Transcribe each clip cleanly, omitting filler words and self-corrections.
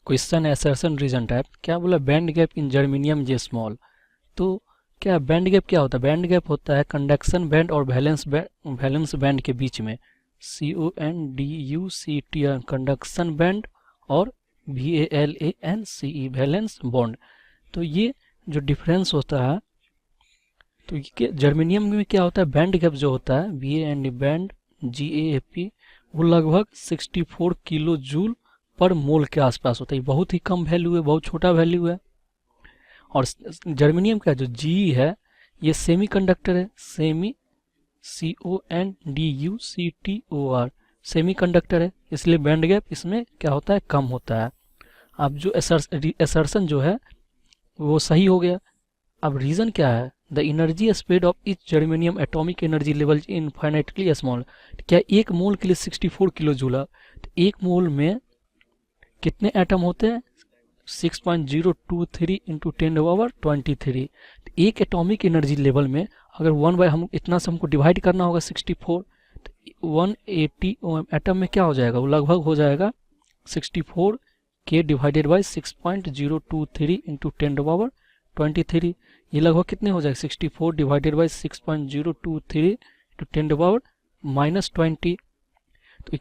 Question assertion reason type क्या बोला, band gap in germanium J small. तो क्या बैंड गैप क्या होता है? बैंड गैप होता है कंडक्शन बैंड और वैलेंस बैंड के बीच में, CONDUCT कंडक्शन बैंड और VALANCE वैलेंस बॉन्ड। तो ये जो डिफरेंस होता है, तो ये जर्मेनियम में क्या होता है, बैंड गैप जो होता है VA बैंड GAP वो लगभग 64 किलो जूल पर मोल के आसपास होता है। बहुत ही कम वैल्यू है, बहुत छोटा वैल्यू है। और जर्मेनियम का जो जी है ये सेमी कंडक्टर है, सेमी CONDUCTOR सेमी कंडक्टर है, इसलिए बैंड गैप इसमें क्या होता है, कम होता है। अब जो असर्शन जो है वो सही हो गया। अब रीजन क्या है, the energy spread of each germanium atomic energy level infinitely small. क्या एक मोल के लिए 64 किलो जूल, तो एक मोल में कितने एटम होते हैं, 6.023 इंटू 10⁻23। एक एटॉमिक एनर्जी लेवल में अगर 1 बाय हम इतना से हमको डिवाइड करना होगा 64, तो 180 एटम में क्या हो जाएगा, वो लगभग हो जाएगा 64 के डिवाइडेड बाई 6.023 इंटू 10⁻23। ये लगभग कितने हो जाएगा, 64 डिवाइडेड बाई 6.023 इंटू 10⁻20। तो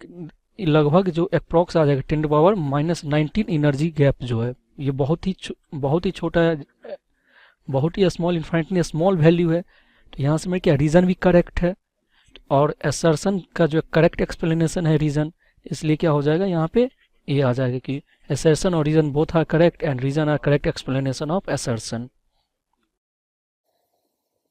ये लगभग जो अप्रॉक्स आ जाएगा 10⁻−19 एनर्जी गैप जो है, ये बहुत ही छोटा है, बहुत ही स्मॉल, इन्फाइनेटली स्मॉल वैल्यू है। तो यहाँ से मैं क्या, रीज़न भी करेक्ट है और असर्शन का जो करेक्ट एक्सप्लेनेशन है रीज़न, इसलिए क्या हो जाएगा यहाँ पे ये आ जाएगा कि assertion और reason both are correct and reason are correct explanation of assertion.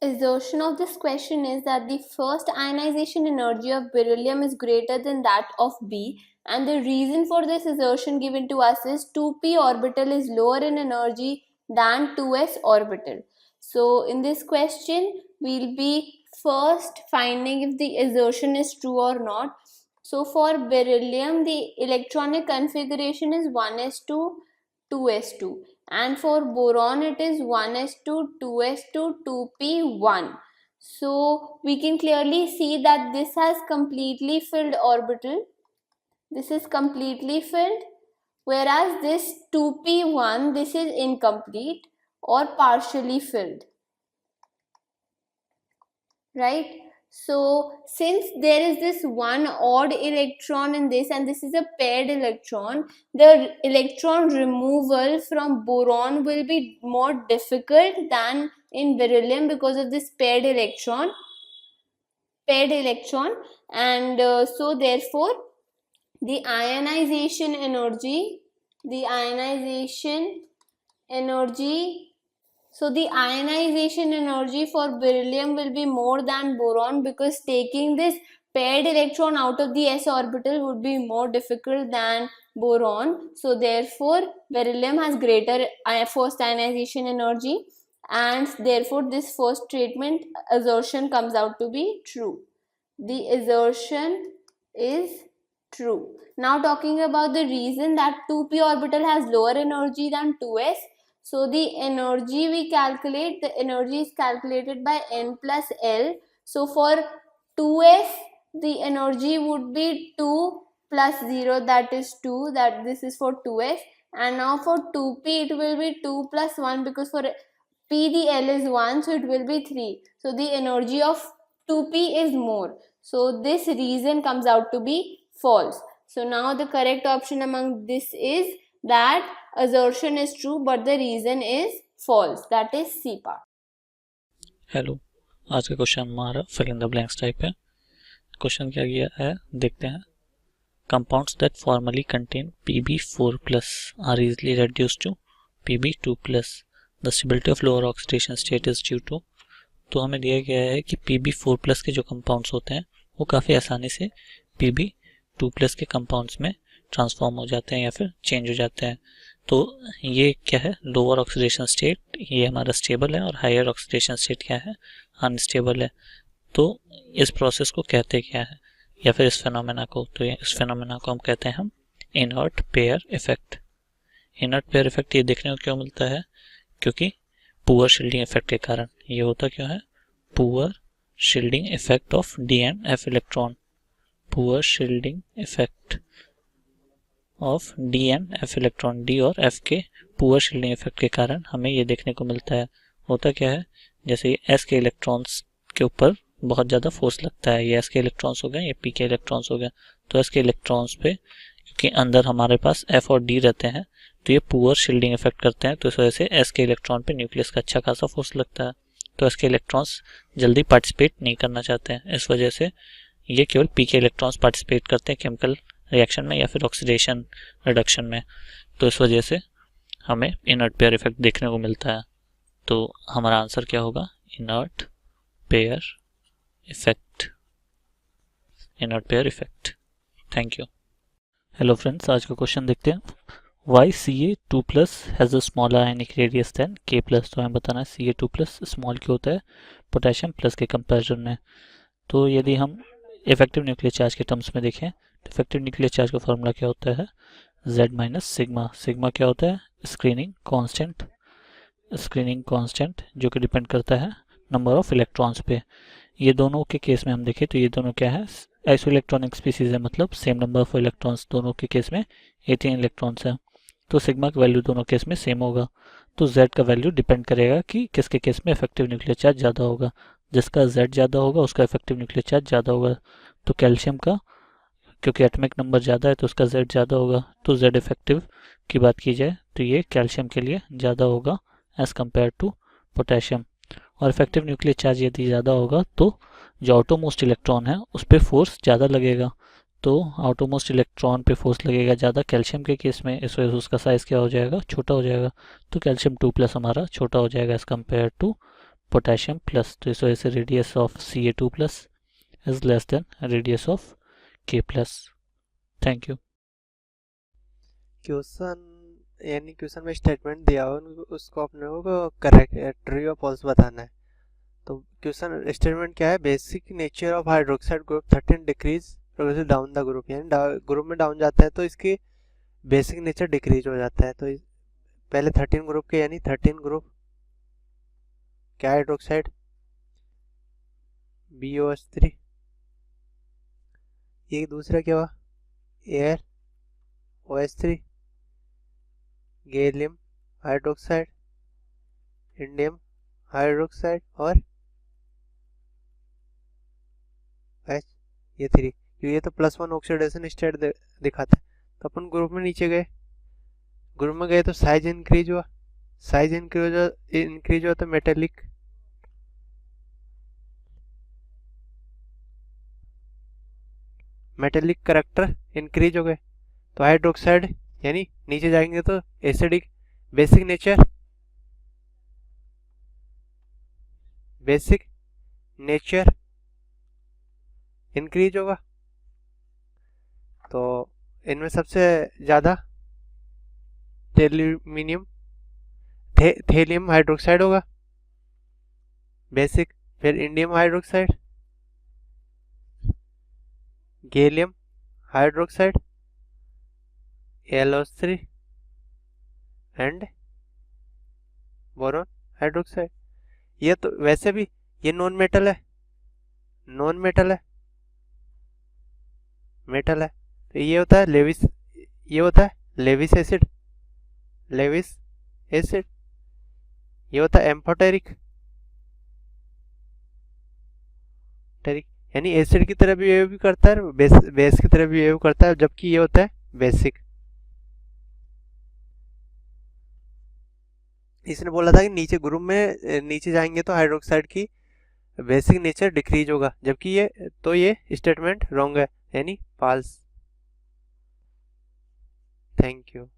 Assertion of this question is that the first ionization energy of beryllium is greater than that of B, and the reason for this assertion given to us is 2p orbital is lower in energy than 2s orbital. So in this question we'll be first finding if the assertion is true or not. So for beryllium the electronic configuration is 1s2 2s2, and for boron it is 1s2 2s2 2p1. So we can clearly see that this has completely filled orbital, this is completely filled, whereas this 2p1 this is incomplete or partially filled, right? So since there is this one odd electron in this and this is a paired electron, the electron removal from boron will be more difficult than in beryllium because of this paired electron, and so therefore the ionization energy, so the ionization energy for beryllium will be more than boron, because taking this paired electron out of the s orbital would be more difficult than boron. So therefore beryllium has greater first ionization energy, and therefore this first statement assertion comes out to be true. The assertion is true. Now talking about the reason that 2p orbital has lower energy than 2s. So the energy we calculate, the energy is calculated by n plus L. So for 2s, the energy would be 2 plus 0, that is 2, that this is for 2s. And now for 2p, it will be 2 plus 1, because for p the L is 1, so it will be 3. So the energy of 2p is more. So this reason comes out to be false. So now the correct option among this is that assertion is true but the reason is false, that is C part. Hello, आज का question हमारा fill in the blanks type है। Question क्या किया है देखते हैं। Compounds that formally contain Pb4+ are easily reduced to Pb2+, the stability of lower oxidation state is due to. तो हमें दिया गया है कि Pb4+ के जो कंपाउंड्स होते हैं वो काफ़ी आसानी से Pb2+ के कंपाउंड्स में ट्रांसफॉर्म हो जाते हैं या फिर चेंज हो जाते हैं। तो ये क्या है, लोअर ऑक्सीडेशन स्टेट ये हमारा स्टेबल है और हायर ऑक्सीडेशन स्टेट क्या है, अनस्टेबल है। तो इस प्रोसेस को कहते क्या है या फिर इस फेनोमेना को, तो इस फेनोमेना को हम कहते हैं हम inert pair effect. Inert pair effect ये देखने को क्यों मिलता है, क्योंकि पुअर शील्डिंग इफेक्ट के कारण। ये होता क्यों है, poor shielding effect of D and F electron, poor shielding effect of D and F electron. D और एफ के पुअर शील्डिंग इफेक्ट के कारण हमें ये देखने को मिलता है। होता क्या है, जैसे एस के इलेक्ट्रॉन्स के ऊपर बहुत ज़्यादा फोर्स लगता है, ये एस के इलेक्ट्रॉन्स हो गए, ये पी के इलेक्ट्रॉन्स हो गए, तो एस के इलेक्ट्रॉन्स पे क्योंकि अंदर हमारे पास एफ और डी रहते हैं तो ये पुअर शील्डिंग इफेक्ट करते हैं, तो इस वजह से एस के इलेक्ट्रॉन पे न्यूक्लियस का अच्छा खासा फोर्स लगता है, तो एस के इलेक्ट्रॉन्स जल्दी पार्टिसिपेट नहीं करना चाहते हैं। इस वजह से ये केवल पी के इलेक्ट्रॉन्स पार्टिसिपेट करते हैं केमिकल रिएक्शन में या फिर ऑक्सीडेशन रिडक्शन में, तो इस वजह से हमें इनर्ट पेयर इफेक्ट देखने को मिलता है। तो हमारा आंसर क्या होगा, inert pair effect, inert pair effect. Thank you. Hello friends, आज का क्वेश्चन देखते हैं। Why Ca2+ has a smaller ionic radius than K+। तो हमें बताना है Ca2+ स्मॉल क्यों होता है पोटेशियम प्लस के कंपैरिजन में। तो यदि हम इफेक्टिव न्यूक्लियर चार्ज के टर्म्स में देखें तो इफेक्टिव न्यूक्लियर चार्ज का फॉर्मूला क्या होता है, Z - सिग्मा। सिग्मा क्या होता है, स्क्रीनिंग कांस्टेंट, स्क्रीनिंग कांस्टेंट जो कि डिपेंड करता है नंबर ऑफ इलेक्ट्रॉन्स पे। ये दोनों के केस में हम देखें तो ये दोनों क्या है, आइसो इलेक्ट्रॉनिक स्पीसीज है, मतलब सेम नंबर ऑफ इलेक्ट्रॉन्स दोनों के केस में 18 इलेक्ट्रॉन्स है, तो सिग्मा का वैल्यू दोनों केस में सेम होगा। तो Z का वैल्यू डिपेंड करेगा कि किसके केस में इफेक्टिव न्यूक्लियर चार्ज ज़्यादा होगा, जिसका Z ज़्यादा होगा उसका इफेक्टिव न्यूक्लियर चार्ज ज़्यादा होगा। तो कैल्शियम का क्योंकि एटॉमिक नंबर ज़्यादा है तो उसका Z ज़्यादा होगा, तो Z इफेक्टिव की बात की जाए तो ये कैल्शियम के लिए ज़्यादा होगा एज़ कम्पेयर टू पोटेशियम। और इफेक्टिव न्यूक्लियर चार्ज यदि ज़्यादा होगा तो जो आउटरमोस्ट इलेक्ट्रॉन है उस पर फोर्स ज़्यादा लगेगा, तो आउटरमोस्ट इलेक्ट्रॉन पे फोर्स लगेगा ज़्यादा कैल्शियम के केस में, इस वजह से उसका साइज़ क्या हो जाएगा, छोटा हो जाएगा। तो कैल्शियम 2+ हमारा छोटा हो जाएगा as compare to potassium plus, तो इस वजह से radius of Ca2+ is less than radius of K+। Thank you. Question यानी क्वेश्चन में स्टेटमेंट दिया हो उसको अपने को करेक्ट ट्रू या फॉल्स बताना है। तो क्वेश्चन स्टेटमेंट क्या है, basic nature of hydroxide group 13 decrease progressive down the group, यानी ग्रुप में डाउन जाता है तो इसकी बेसिक नेचर डिक्रीज हो जाता है। तो पहले 13 ग्रुप के यानी 13 ग्रुप क्या हाइड्रोक्साइड BOH3, ये दूसरा क्या हुआ air OH3, gallium hydroxide, indium hydroxide और H, ये 3। ये तो +1 ऑक्सीडेशन स्टेट दिखाता है। तो अपन ग्रुप में नीचे गए, ग्रुप में गए तो साइज इंक्रीज हुआ, साइज इंक्रीज हुआ तो मेटेलिक करेक्टर इंक्रीज हो गए। तो हाइड्रोक्साइड यानी नीचे जाएंगे तो एसिडिक, बेसिक नेचर इंक्रीज होगा। तो इनमें सबसे ज़्यादा थेलियम हाइड्रोक्साइड होगा बेसिक, फिर indium hydroxide, gallium hydroxide, AlO3 and boron hydroxide. ये तो वैसे भी ये नॉन मेटल है, मेटल है। तो ये होता है लेविस एसिड, ये होता है एम्फोटेरिक, यानी एसिड की तरह भी बिहेव करता है, बेस की तरह भी बिहेव करता है, जबकि ये होता है बेसिक। इसने बोला था कि नीचे ग्रुप में नीचे जाएंगे तो हाइड्रोक्साइड की बेसिक नेचर डिक्रीज होगा, जबकि ये स्टेटमेंट रॉन्ग है यानी फॉल्स। Thank you.